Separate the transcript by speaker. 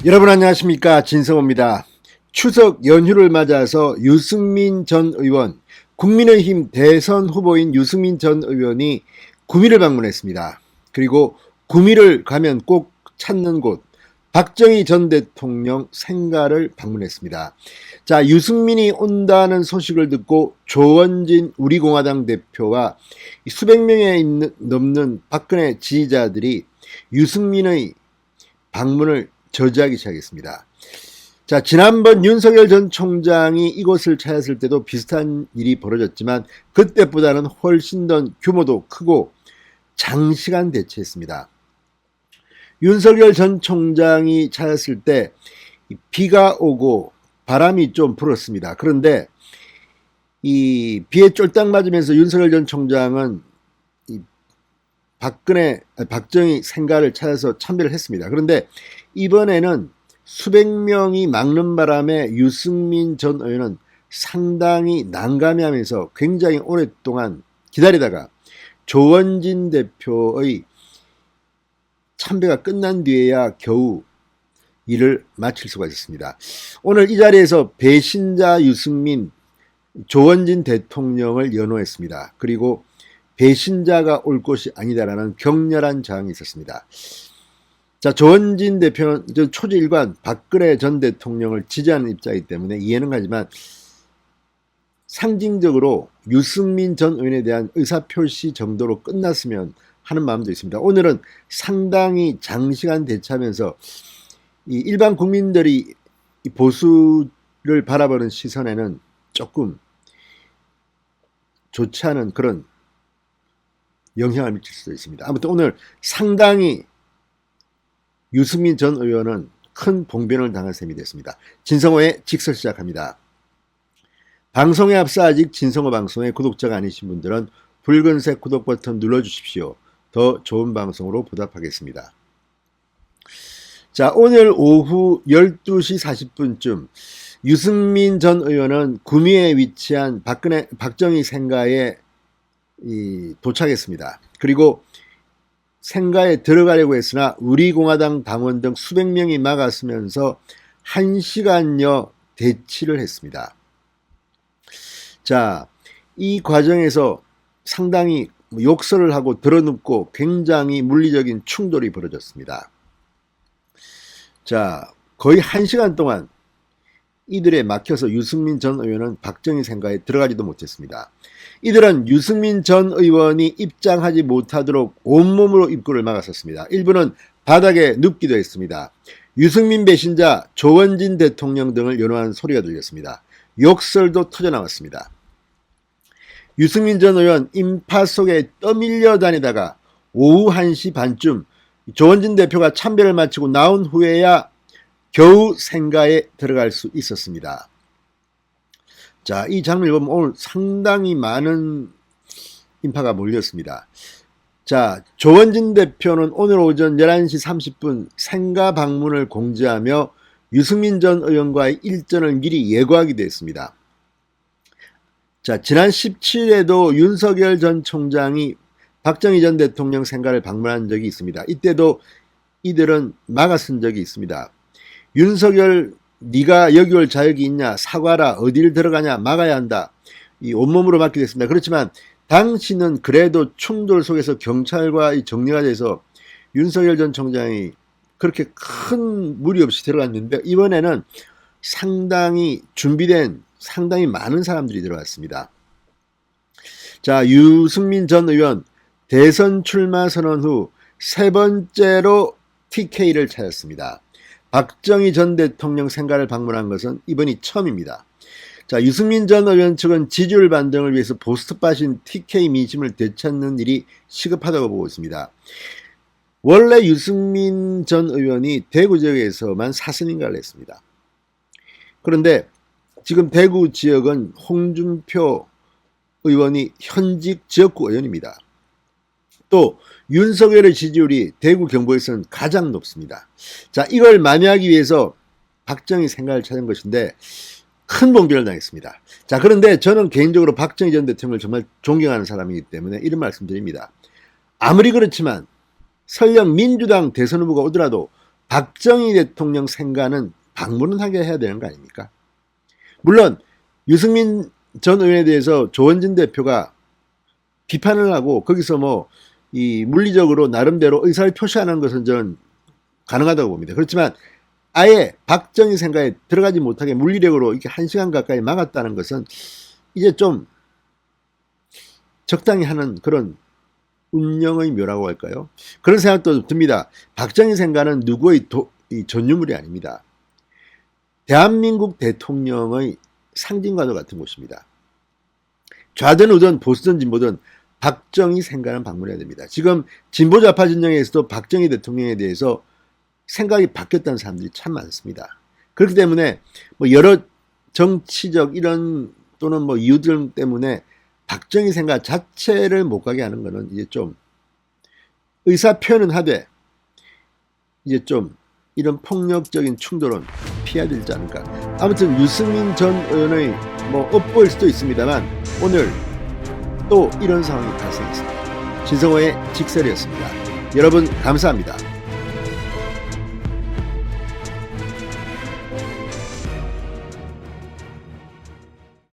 Speaker 1: 여러분 안녕하십니까, 진성호입니다. 추석 연휴를 맞아서 유승민 전 의원, 국민의힘 대선 후보인 유승민 전 의원이 구미를 방문했습니다. 그리고 구미를 가면 꼭 찾는 곳, 박정희 전 대통령 생가를 방문했습니다. 자, 유승민이 온다는 소식을 듣고 조원진 우리공화당 대표와 수백 명에 넘는 박근혜 지지자들이 유승민의 방문을 저지하기 시작했습니다. 자, 지난번 윤석열 전 총장이 이곳을 찾았을 때도 비슷한 일이 벌어졌지만 그때보다는 훨씬 더 규모도 크고 장시간 대치했습니다. 윤석열 전 총장이 찾았을 때 비가 오고 바람이 좀 불었습니다. 그런데 이 비에 쫄딱 맞으면서 윤석열 전 총장은 박정희 생가를 찾아서 참배를 했습니다. 그런데 이번에는 수백 명이 막는 바람에 유승민 전 의원은 상당히 난감해하면서 굉장히 오랫동안 기다리다가 조원진 대표의 참배가 끝난 뒤에야 겨우 일을 마칠 수가 있었습니다. 오늘 이 자리에서 배신자 유승민, 조원진 대통령을 연호했습니다. 그리고 배신자가 올 것이 아니다라는 격렬한 저항이 있었습니다. 자, 조원진 대표는 초지일관 박근혜 전 대통령을 지지하는 입장이기 때문에 이해는 가지만 상징적으로 유승민 전 의원에 대한 의사표시 정도로 끝났으면 하는 마음도 있습니다. 오늘은 상당히 장시간 대치하면서 일반 국민들이 보수를 바라보는 시선에는 조금 좋지 않은 그런 영향을 미칠 수도 있습니다. 아무튼 오늘 상당히 유승민 전 의원은 큰 봉변을 당한 셈이 됐습니다. 진성호의 직설 시작합니다. 방송에 앞서 아직 진성호 방송의 구독자가 아니신 분들은 붉은색 구독 버튼 눌러주십시오. 더 좋은 방송으로 보답하겠습니다. 자, 오늘 오후 12시 40분쯤 유승민 전 의원은 구미에 위치한 박정희 생가에 도착했습니다. 그리고 생가에 들어가려고 했으나 우리공화당 당원 등 수백 명이 막았으면서 1시간여 대치를 했습니다. 자, 이 과정에서 상당히 욕설을 하고 드러눕고 굉장히 물리적인 충돌이 벌어졌습니다. 자, 거의 1시간 동안 이들에 막혀서 유승민 전 의원은 박정희 생가에 들어가지도 못했습니다. 이들은 유승민 전 의원이 입장하지 못하도록 온몸으로 입구를 막았었습니다. 일부는 바닥에 눕기도 했습니다. 유승민 배신자, 조원진 대통령 등을 연호하는 소리가 들렸습니다. 욕설도 터져나왔습니다. 유승민 전 의원 인파 속에 떠밀려 다니다가 오후 1시 반쯤 조원진 대표가 참배를 마치고 나온 후에야 겨우 생가에 들어갈 수 있었습니다. 자, 이 장면을 보면 오늘 상당히 많은 인파가 몰렸습니다. 자, 조원진 대표는 오늘 오전 11시 30분 생가 방문을 공지하며 유승민 전 의원과의 일전을 미리 예고하기도 했습니다. 자, 지난 17일에도 윤석열 전 총장이 박정희 전 대통령 생가를 방문한 적이 있습니다. 이때도 이들은 막아선 적이 있습니다. 윤석열, 네가 여기 올 자격이 있냐, 사과라, 어디를 들어가냐, 막아야 한다, 이 온몸으로 막기도 했습니다. 그렇지만 당시는 그래도 충돌 속에서 경찰과 정리가 돼서 윤석열 전 총장이 그렇게 큰 무리 없이 들어갔는데 이번에는 상당히 준비된 상당히 많은 사람들이 들어왔습니다. 자, 유승민 전 의원 대선 출마 선언 후 세 번째로 TK를 찾았습니다. 박정희 전 대통령 생가를 방문한 것은 이번이 처음입니다. 자, 유승민 전 의원 측은 지지율 반등을 위해서 보스톱하신 TK 민심을 되찾는 일이 시급하다고 보고 있습니다. 원래 유승민 전 의원이 대구 지역에서만 4선인가를 했습니다. 그런데 지금 대구 지역은 홍준표 의원이 현직 지역구 의원입니다. 또 윤석열의 지지율이 대구 경북에서는 가장 높습니다. 자, 이걸 만회하기 위해서 박정희 생가를 찾은 것인데 큰 봉변을 당했습니다. 자, 그런데 저는 개인적으로 박정희 전 대통령을 정말 존경하는 사람이기 때문에 이런 말씀 드립니다. 아무리 그렇지만 설령 민주당 대선 후보가 오더라도 박정희 대통령 생가는 방문은 하게 해야 되는 거 아닙니까? 물론 유승민 전 의원에 대해서 조원진 대표가 비판을 하고 거기서 뭐 이 물리적으로 나름대로 의사를 표시하는 것은 저는 가능하다고 봅니다. 그렇지만 아예 박정희 생가에 들어가지 못하게 물리력으로 이렇게 1시간 가까이 막았다는 것은 이제 좀 적당히 하는 그런 운영의 묘라고 할까요? 그런 생각도 듭니다. 박정희 생가는 누구의 이 전유물이 아닙니다. 대한민국 대통령의 상징과도 같은 곳입니다. 좌든 우든 보수든 진보든 박정희 생가는 방문해야 됩니다. 지금 진보좌파 진영에서도 박정희 대통령에 대해서 생각이 바뀌었다는 사람들이 참 많습니다. 그렇기 때문에 뭐 여러 정치적 이런 또는 뭐 이유들 때문에 박정희 생각 자체를 못 가게 하는 것은 이제 좀 의사 표현은 하되 이제 좀 이런 폭력적인 충돌은 피해야 되지 않을까. 아무튼 유승민 전 의원의 뭐 업보일 수도 있습니다만 오늘 또 이런 상황이 발생했습니다. 진성호의 직설이었습니다. 여러분 감사합니다.